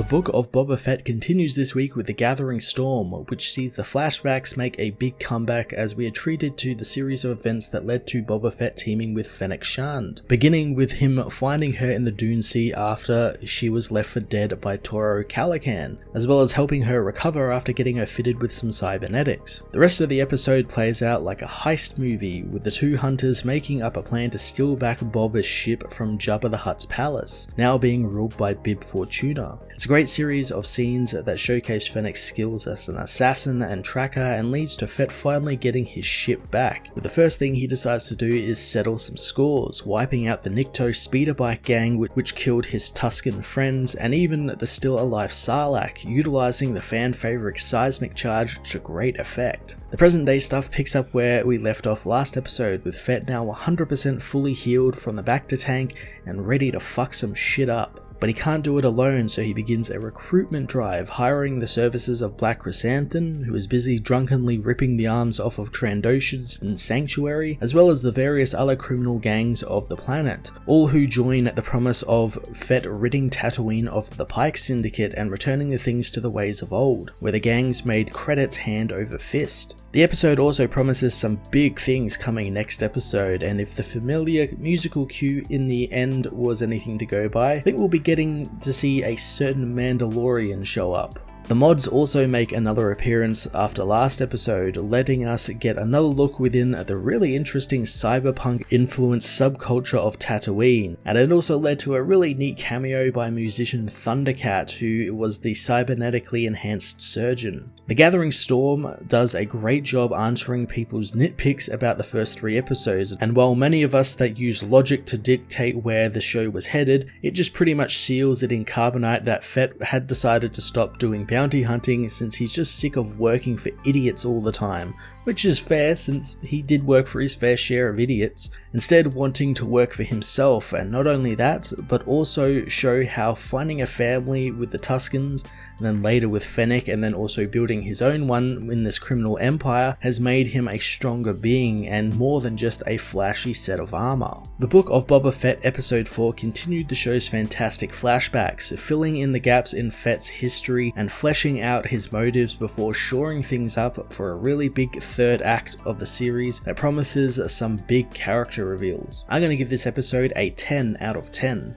The Book of Boba Fett continues this week with The Gathering Storm, which sees the flashbacks make a big comeback as we are treated to the series of events that led to Boba Fett teaming with Fennec Shand, beginning with him finding her in the Dune Sea after she was left for dead by Toro Calican, as well as helping her recover after getting her fitted with some cybernetics. The rest of the episode plays out like a heist movie, with the two hunters making up a plan to steal back Boba's ship from Jabba the Hutt's palace, now being ruled by Bib Fortuna. It's a great series of scenes that showcase Fennec's skills as an assassin and tracker and leads to Fett finally getting his ship back, with the first thing he decides to do is settle some scores, wiping out the Nikto speeder bike gang which killed his Tusken friends and even the still alive Sarlacc, utilizing the fan favourite seismic charge to great effect. The present day stuff picks up where we left off last episode, with Fett now 100% fully healed from the Bacta tank and ready to fuck some shit up. But he can't do it alone, so he begins a recruitment drive, hiring the services of Black Chrysanthemum, who is busy drunkenly ripping the arms off of Trandoshans in Sanctuary, as well as the various other criminal gangs of the planet, all who join at the promise of Fett ridding Tatooine of the Pike Syndicate and returning the things to the ways of old, where the gangs made credits hand over fist. The episode also promises some big things coming next episode, and if the familiar musical cue in the end was anything to go by, I think we'll be getting to see a certain Mandalorian show up. The mods also make another appearance after last episode, letting us get another look within the really interesting cyberpunk-influenced subculture of Tatooine, and it also led to a really neat cameo by musician Thundercat, who was the cybernetically enhanced surgeon. The Gathering Storm does a great job answering people's nitpicks about the first 3 episodes, and while many of us that use logic to dictate where the show was headed, it just pretty much seals it in carbonite that Fett had decided to stop doing bounty hunting since he's just sick of working for idiots all the time, which is fair since he did work for his fair share of idiots, instead wanting to work for himself, and not only that, but also show how finding a family with the Tuskens, and then later with Fennec, and then also building his own one in this criminal empire, has made him a stronger being and more than just a flashy set of armor. The Book of Boba Fett episode 4 continued the show's fantastic flashbacks, filling in the gaps in Fett's history and fleshing out his motives before shoring things up for a really big third act of the series that promises some big character reveals. I'm going to give this episode a 10 out of 10.